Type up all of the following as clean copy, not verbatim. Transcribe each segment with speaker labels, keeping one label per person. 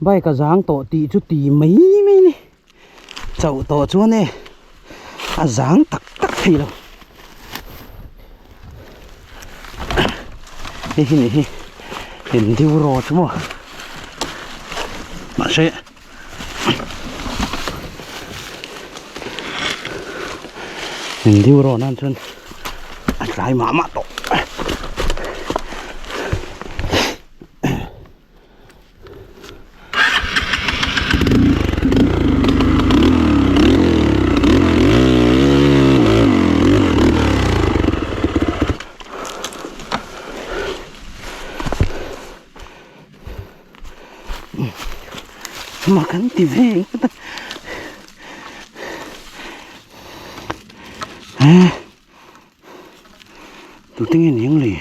Speaker 1: bay cả dáng tổ tì chút tì mấy mấy này chậu tổ chúa này dáng tắc tắc thì đâu hi hình thiêu rò chứ mà sẽ hình thiêu rò nan chân cái mã tổ makan TV tụi tiếng những lì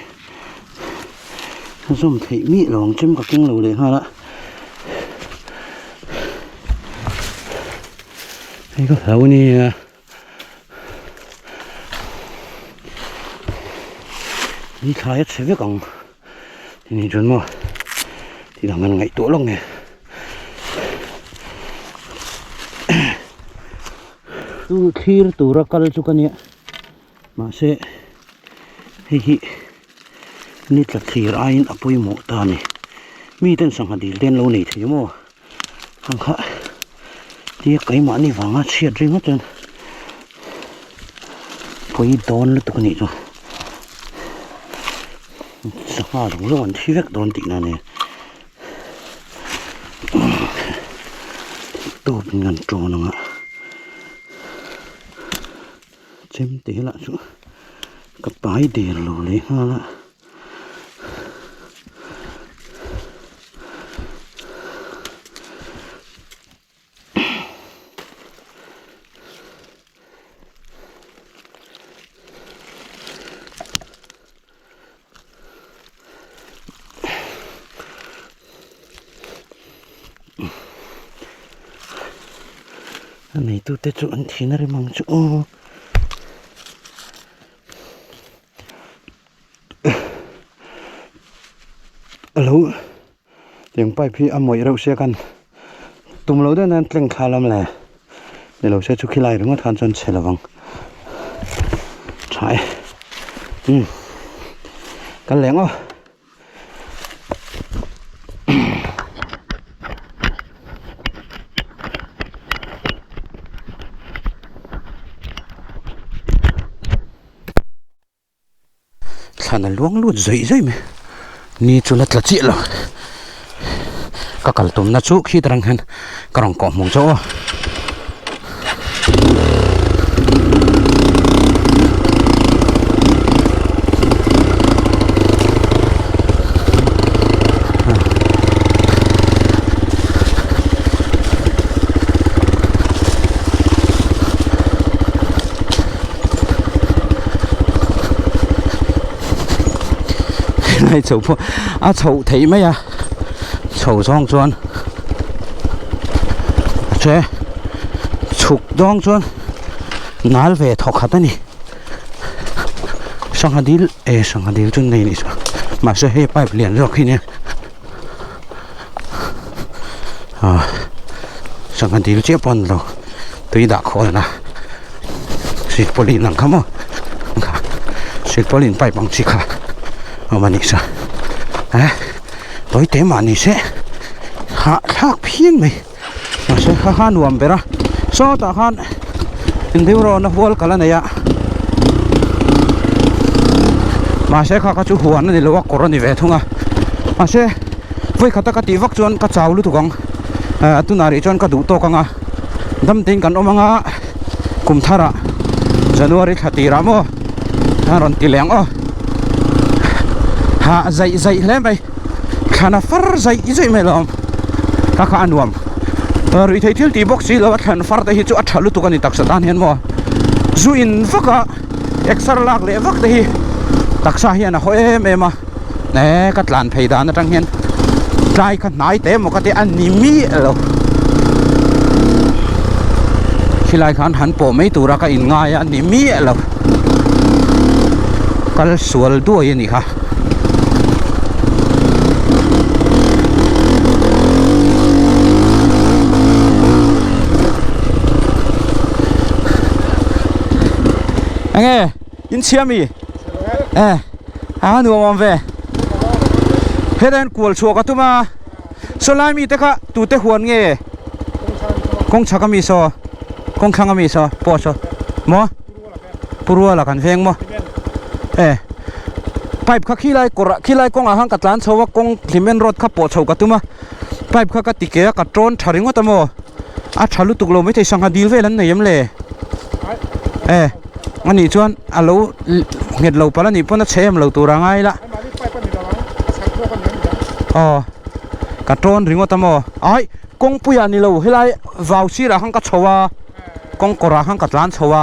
Speaker 1: zoom thị mỹ lòng chim cả kinh lù để ha đó đây có thấu nè đi khai sẽ biết còn thì này chuẩn mà thì là mình ngày tuổi luôn nè tu khir tu rakal chukania ma se hi nit la khir ain apoi mo ta ni mi ten sang hadil ten lo nei thei mo ang kha ti kai ma ni wanga chiat ring chen poi don lu tu ni cho sa ha ro ron thi vek don ti na ne to ngan tro na nga chém tí lại xuống cái bãi đèn lò lấy ha lại anh này tôi tết chỗ anh thì nó đi mang chỗ lâu tiếng bay phi âm mồi đâu xe căn tụm lâu đó nên tiếng khá lắm lẹ để lâu xe chụp khi lại đúng không than chân xe là vâng trái căn lén không thằng này luống luôn dậy dậy mày ni chu lat la chi lo ka kal tum na chu khi tarang han karong ko mong cho này chậu chậu thấy mấy à chậu rong chuan chế chụp rong chuan nál về thọc hạt này sang hạt đi chuan này này mà sẽ hay bay liền rồi khi nè sang hạt đi chế pon rồi tôi đã khó rồi nè xịt polin nặng không xịt polin bay bằng xịt cả mà nị sao tối tế mà nị sẽ hạ khác phiên mày mà sẽ ha nuông về ra so ta han in thiếu rồi nó vol cả này ạ mà sẽ khác các chú huấn này lâu quá rồi về thôi à mà sẽ với khát các tí vắc chuan các cháu lúc thuộc con tu nari chuan các đủ to con à đâm tin cảnh ông à cùng thara January khát tí ram ô thằng ron tí leng ô ha dậy lên mày khana far dậy mày làm các anh nuông rồi thấy thiếu tí box gì là khana far đây chú ăn lúc tụi con tắc satan hiền mò zuin vắc à extra lag lệ vắc đây tắc sa hiền à hỏi em mà nè cắt làn phải đàn nó trăng hiền trai cắt nái té một cái ăn nimi rồi khi lại khán hắn bỏ mấy tụ ra cái in ngay ăn nimi rồi cái suol đuôi vậy hả เชียมีหนูมองเวเฮเดนกวลชัวกันตุมาสลายมีแต่ก็ตูเตหัวเงี้ยกงชักมีโซกงขังมีโซปอโซมอปรัวละกันเฟงมอไปข้าขี้ไล่กระขี้ไล่กงอาหารกัดล้านโซว่ากงลิเมนรถข้าปอดโชกันตุมาไปข้ากัดติเกะกัดโจนชาริงว่าตะโมอาชาลุตุกโลไม่ใช่สังหาดีลเวลันไหนยังเลยอันนี้ชวนอาลูเงียดเราปะละนี่พวกนั้นเชื่อมเราตัวร่างไงละกัดโจนริงว่าตะโมกงปุยอันนี้เราเฮลัยวาวชีระหังกัดชัวกงกระหังกัดล้านชัว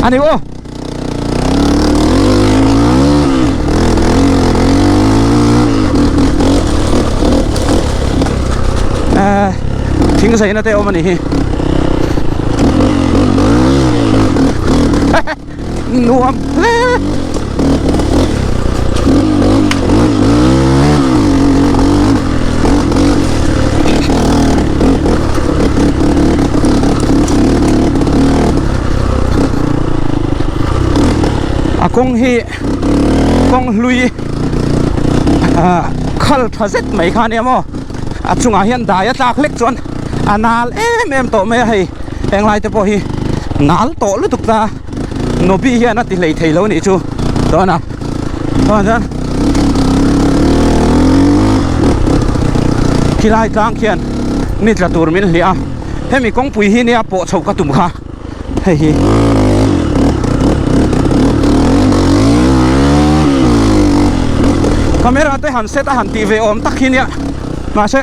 Speaker 1: อันนี้โอ้ทิ้งใส่นะเต้ามันนี่นวมกงฮีกงลุยขัลทัศน์ไม่ขานี่มั้งจุงอาเฮียนได้ยากเล็กจวนนาลโตไม่ให้แปลงไรแต่พอฮีนาลโตลุตุกตาโนบีเฮียนัดที่เลยเทแล้วนี่จูตัวน่ะตัวนั้นที่ไล่กลางเขียนนี่จะตัวมินเลียให้มีกงปุยฮีเนี่ยโปะชาวกระตุ่มค่ะเฮ้ยkamera te han set han tv om takhin ya ma se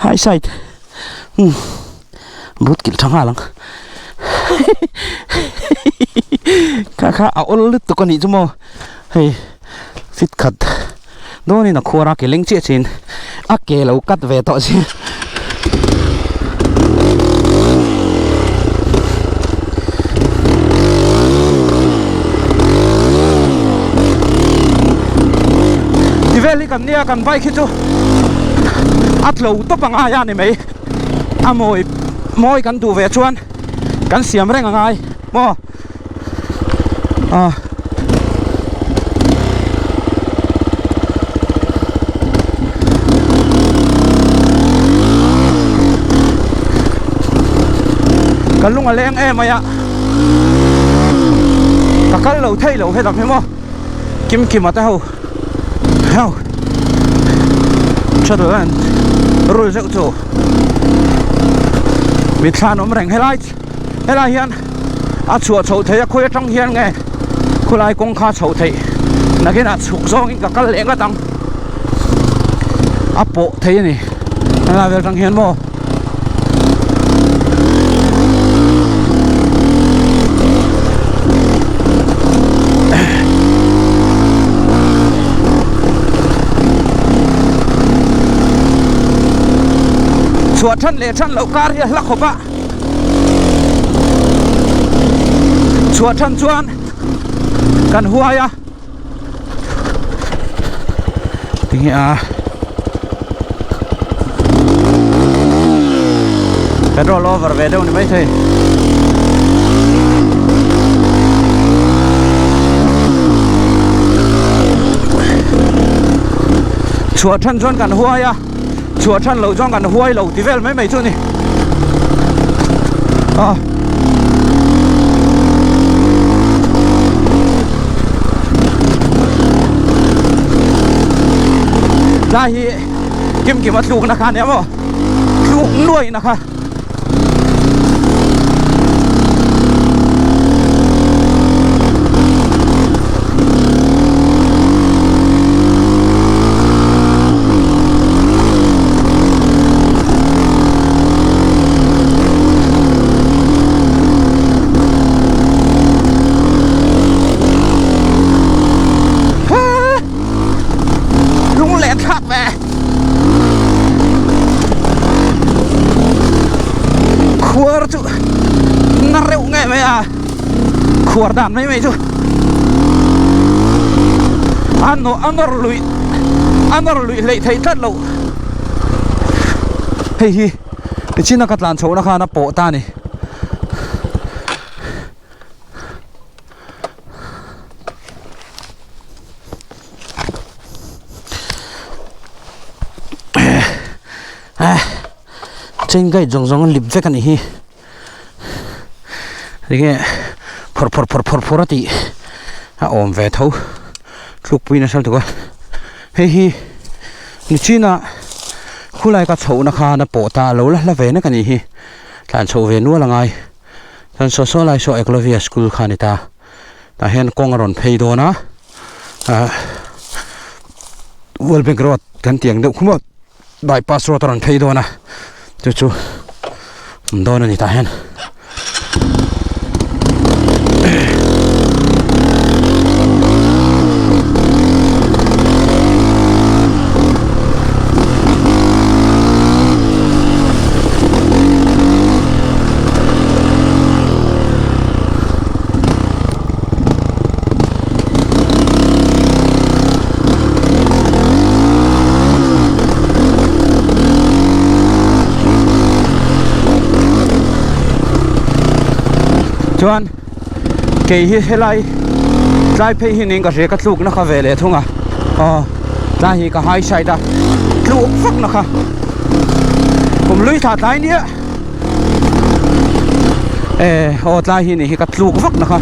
Speaker 1: hai side but kil thanga lang kha a ol lut to kani chumo hei fit khat doni na khora ke leng che chin a ke lo kat ve to chi veli kan nia kan bike hi chu atlo to panga ya ni mei moi kan du ve chuan kan siam reng angai mo kan lunga leng maya ka kal lo thei lo he dam he mo kim kim ata ho hao cho đồ ăn rồi dạo chỗ bị than ốm rành hay lại hiền chùa chậu thấy khôi trong hiền nghe khôi lại công khai chậu thấy là cái nào sụp gió cả các lẽ các tăng bộ thấy này là việc trong hiền mò chùa chân lệ chân lậu car hier lắc hộp ạ chùa chân chuan cần hoa ya tình petrol over về đâu này mấy thầy chùa chân chuan cần hoa ya chùa chân lầu trong gần huay lầu tí vel mấy chút này ra hi kim kim mất lục na khan nhá mò lục nuôi na khan khua đàn mấy chú ăn nó lụi lấy thấy rất lâu hey cái chi nó cắt làn chỗ nó khá nó bộ ta này trên cái rong lip về cái này thì cái phở thì ôm về thâu lúc pin nó sao tụi con hi ni chi na khu lại cái chỗ nó khá nó bộ ta lâu là về nó cái này hi làm chỗ về nữa là ngay thành số lại số Eclovia School khá này ta hẹn con rồi pay đồ na World Bank Road kan tiang deuh khuma bypass road ron phei dona chu dona ni ta hen chuan cái hi lai phei hi ning ka re ka tluk na kha ve le thunga la hi ka hai side da tluk phak na kha kum lui tha tai nia la hi ni hi ka tluk phak na kha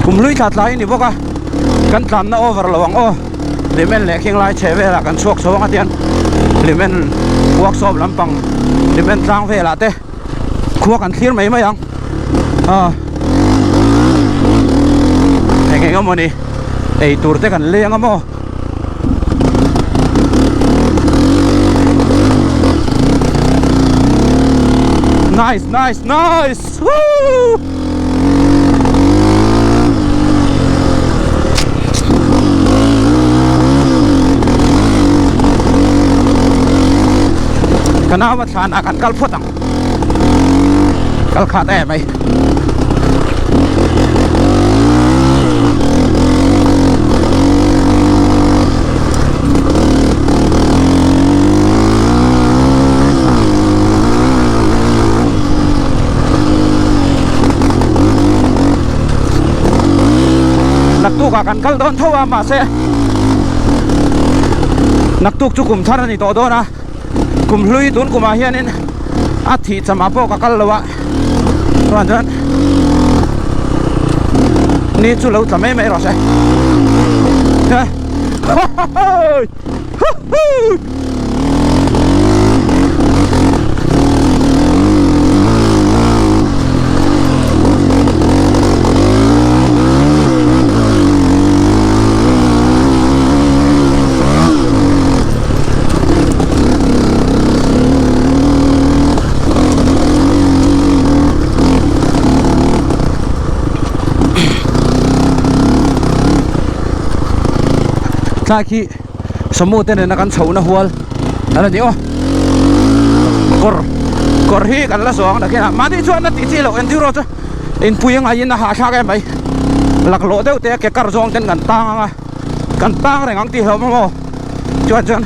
Speaker 1: kum lui tha lai ni boka kan tlam na over lawang limen le khing lai che ve la kan chuak so wa tian limen workshop lampang limen tlang ve la te khuwa kan thlir mai yang nghe ngắm đi, đây tour tới gần liang ngắm nice woo kenapa sana akan kalpotang kalkat mày tu kan kal don thawa ma se nak tuk chu kum thar ni to do na kum hlui tun kuma hian in a thi chama po ka kal lawa tuan jan ni chu lo tlamai mai ro se khi samu tên này kan chho na hual ala ni kor hi kan la song da kena ma di chuan na ti chi lo enduro cha in puyang ai na ha tha cái mai lak lo deuh te ke kar zong ten kan tang reng ang ti hlom mo chuan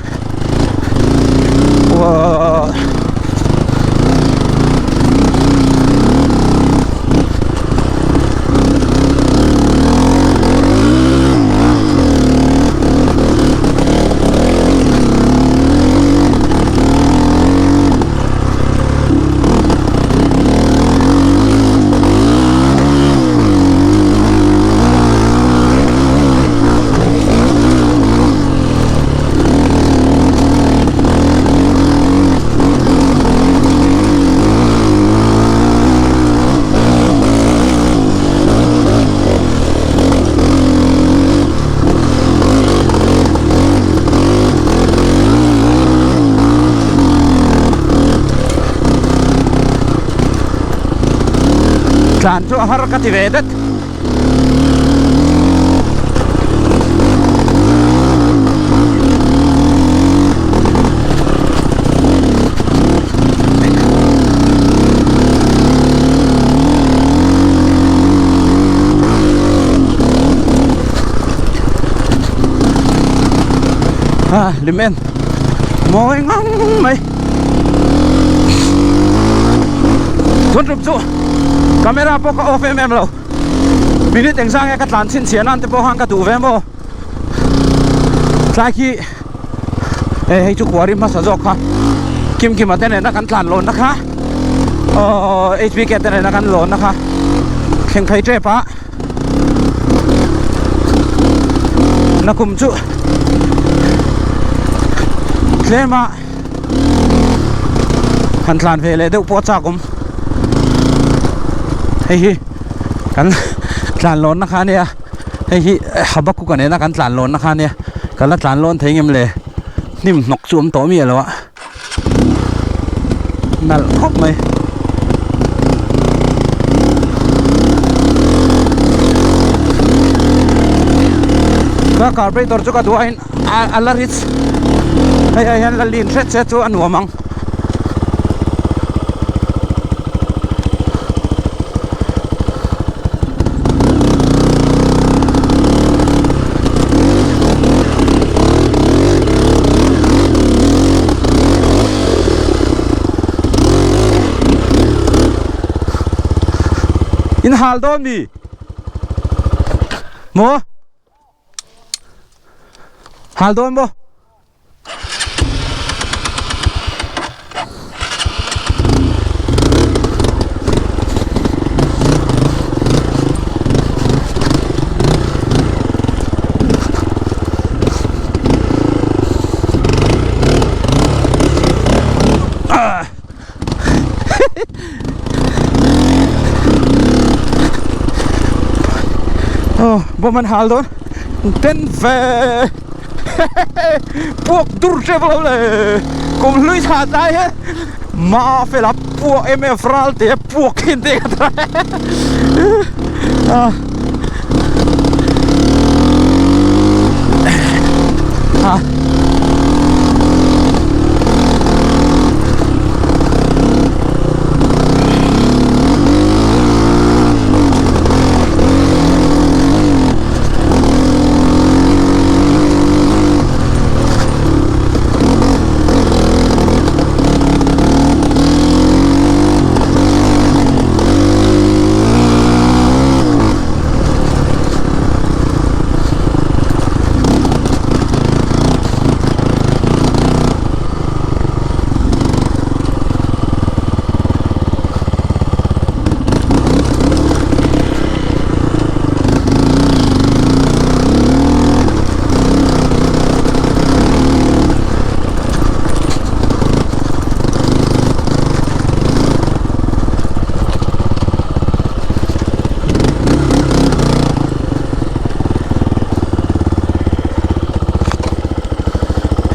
Speaker 1: dan tu harkat vedet limen moi ngang mai ทุนรุปจูcamera po ka off em lo minute eng sang ka tlan chin chian an te po hang ka tu ve mo tla ki hei chu kwari ma sa jok kha kim kim ate ne na kan tlan lon na kha hp ke te ne na kan lon na kha kheng khai tre pa na kum chu tlema kan tlan ve le deuh po cha kum hei kan tlan lon na kha nia hei habaku kan ne na kan tlan lon na kha nia kan la tlan lon theingem le nim nok chuam to mi lo a nal khop mai ka carburetor chu ka duain alarit ai han la lin thret che chu anuamang in hal don mi mo hal don bo bo man hal don ten ve puộc dur che bo le kum lui tha tai he ma fe la puộc em fral te puộc hin te ka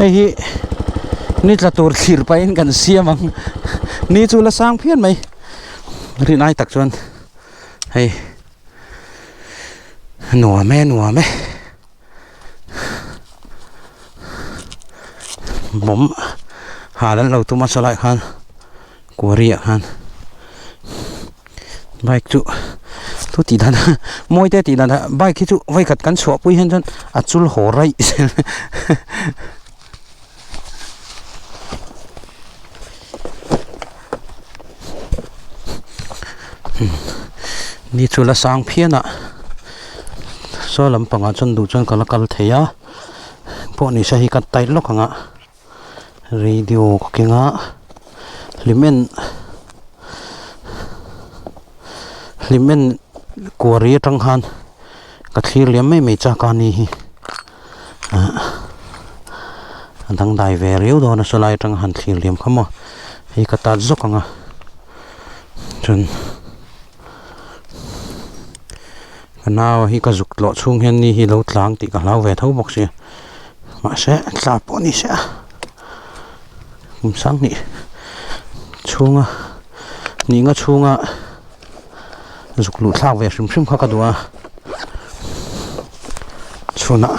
Speaker 1: hei ni tla tur thir pa in kan siamang ni chu la sang phian mai rin ai tak chuan hei nuwa me bom halan lo tu ma salai khan korea khan bike chu tu ti dan moi te ti dan bike chu vai khat kan chho pui hen chan achul ho rai ni chula sang phiana so lam panga chon du chon kala kal theya po ni sahi kat tai lokanga radio ko kinga limen korea tang han ka thlir liam mai cha ka ni hi andang dai ve riu do na solai tang han thlir liam khamo hi ka ta zokanga chun nào hi ka zuk lo chung hen ni hi lo tlang ti ka lau ve thau bok si ma se tla po ni se sang ni chunga ni nga chunga zuk lu thlang ve shim shim kha ka duwa chuna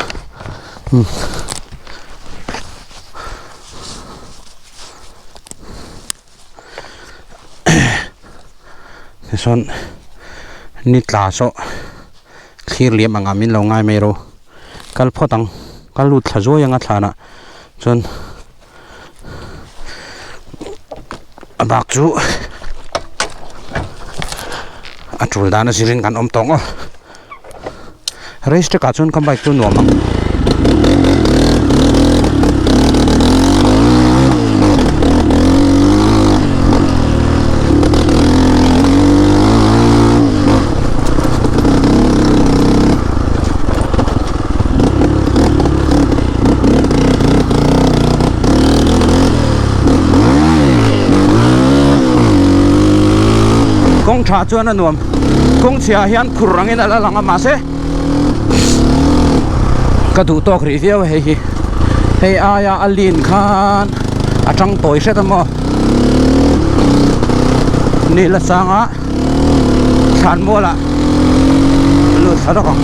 Speaker 1: son ni tla so thlir liam anga min lo ngai mai ro kal photang kal lut thazo yanga thana chon abak chu atul dana sirin kan tong race ka chun kam bike tu no mang kong cha chuan anuam kong chia hian khurrangin ala langa ma se ka du tok ri viau hei aya alin khan atang toy se tamo ni la sanga khan mola lu sadok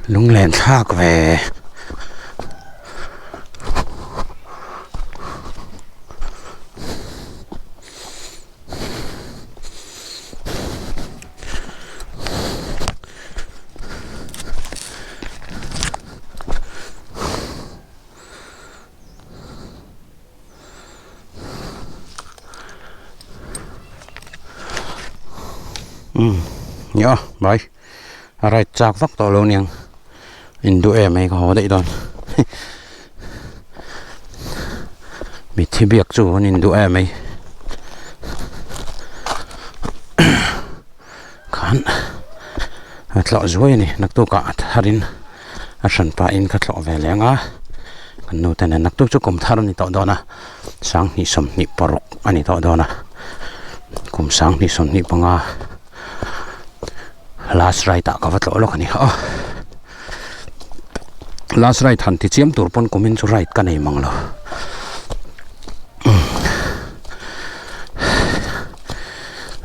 Speaker 1: lung len thak ve nhớ bye right chak vak to lo niang Indo em ấy có đấy đòn bị thi biệt chủ Indo em ấy khán lọ ruồi này nắc tu cả harin asan pa in khát lọ về lẽ ngã kan nu tên nắc tu chú cùng tharon ni tao đó na sang ni som ni parok ani tao đó na cùng sang ni som ni panga last right ta ka vat lo kan ni last right han ti chiam tur pon komin chu right ka nei manglo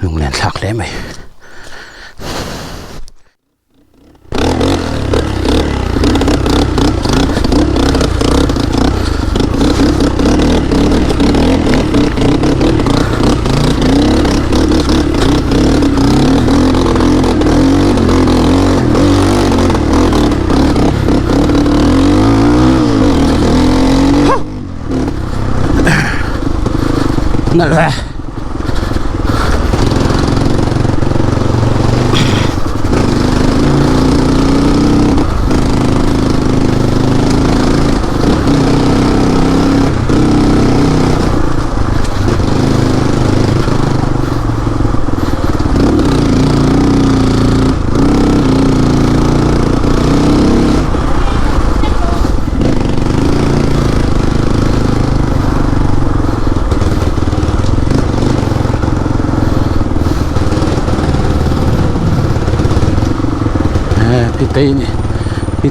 Speaker 1: lung len thak le mai nè rồi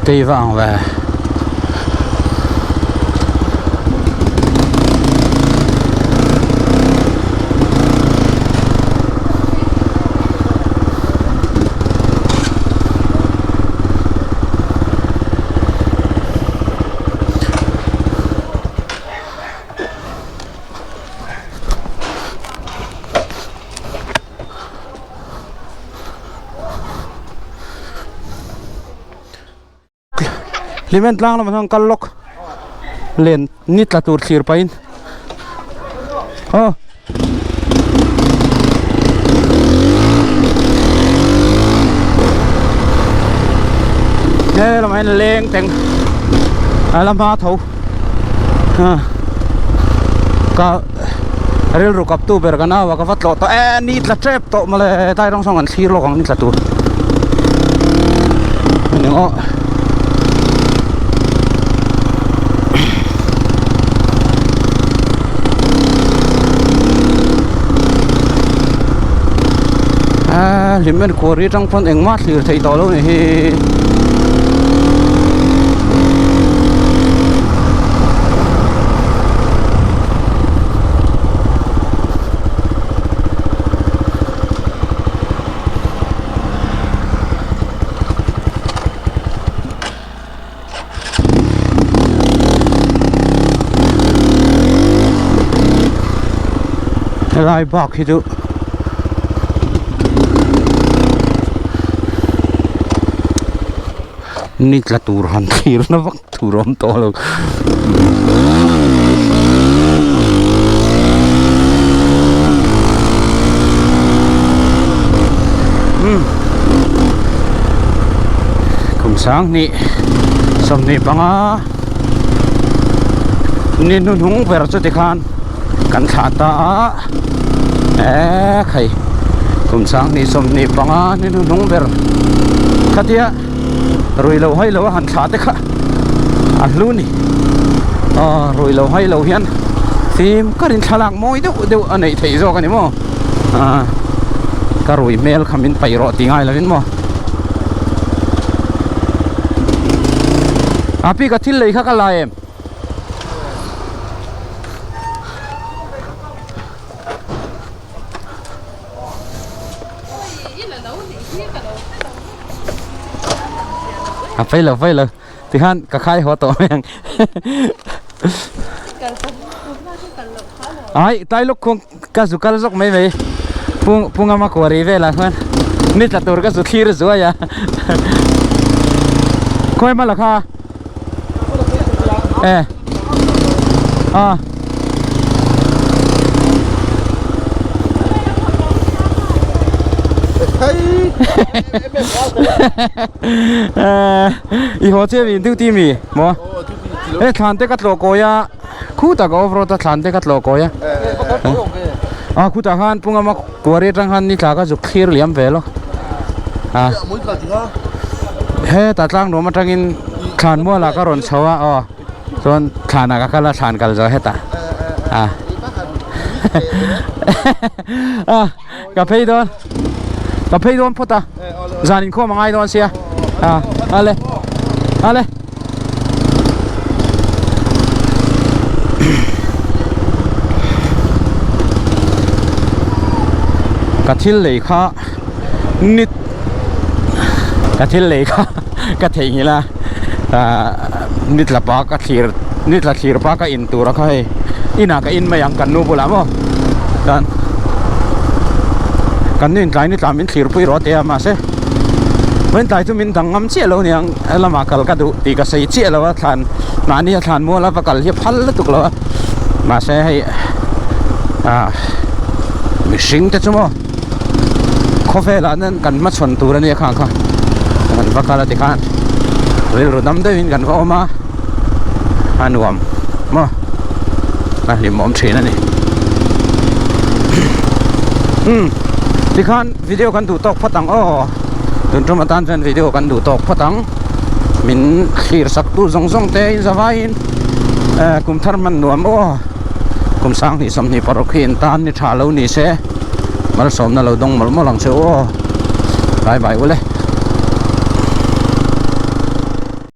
Speaker 1: tây vàng về Limit lang naman ang kalok. Len nit la tur sir pain. Oh. Đây là mày lên teng. Alam ba thau. Ha. Ka rel ru kap tu ber kana wa ka vat lo to nit la trap to male tai rong song an sir lo kang nit la tur. Ini oh ลิมเป็นขวรีจังพอนเองมาถือไทยต่อแล้วนี่ลายบอกให้ดูนี่ละตูรันทีร์นะวักตูรันโตแล้วคุมสังนี่สมนี่ปังอ่ะนี่นุ่งหุ่งเปิดจุดที่ขันกันขาตาใครคุมสังนี่สมนี่ปังอ่ะนี่นุ่งหุ่งเปิดขัดเดียรวยเราให้เราหันขาเตะค่ะอันลุ้นนี่รวยเราให้เราเฮียนทีมก็รินฉลากมวยเดี๋ยวอันไหนถี่โจกันนี่มั้งก็รวยเมลคำมินไปรอตีง่ายแล้วนี่มั้งพี่ก็ทิ้งเลยค่ะก็ลายไปเลยที่ฮันก็คล้ายหัวโตแมงไอ้ตายลูกคงก็สุกัลสุกไม่ไหวพุ่งเอามากวารีเวล่ะมันนี่ตัดตัวก็สุขีรสวยอ่ะค่อยมาหรอคะอีหัวเชื่อมีทุกที่มีมั้งทานเตกัดโลโก้ยาคู่ตากอฟโรดทานเตกัดโลโก้ยาคู่ตาฮันปุ่งมากวารีจังฮันนี่ตาก็จุกขีร์เลี้ยมเวลตัดล่างหนูมาจังอินทานมัวละก็รอนเชาวะส่วนทานก็ละทานกันจะให้ตากาแฟโดนพุทธะจานินข้อมังไงโดนเสียอะไรกะทิเลยค่ะนิดกะทิเลยค่ะกะทิงี้ละนิดละปากกะทินิดละทีร์ปากกะอินตัวละค่ะอินาก็อินมาอย่างกันนูบุลามกันนี่ใจนี่ตามินทีร์ปุยรอเตียมาเสเว้นใจทุมินดังงำเชี่ยเราเนี่ยละมากัลกระดูตีกระใสเชี่ยเราว่าทานนานี่ทานมัวแล้วประกัลเฮียพันแล้วตุกเรามาเสให้มิชิงจะชั่วโมงคอฟเฟ่ร้านนั้นกันมาชนตัวนี่ข้างกันประกัลติขันเรื่องรถน้ำได้ยินกันก็ออกมาอันวมมั้งลิมอมเชนนี่ที่ขันวิดีโอกันดูตกพัตังจนจมาตันเป็นวิดีโอกันดูตกพัตังมินขีร์สักตู้ซงเตยสบายกุมทาร์มันนวมกุมสังนี่สมนี่ปรกินตานนี่ชาลูนี่เสมาสมนั่นเราดงมาลังเชียวบายเว้ย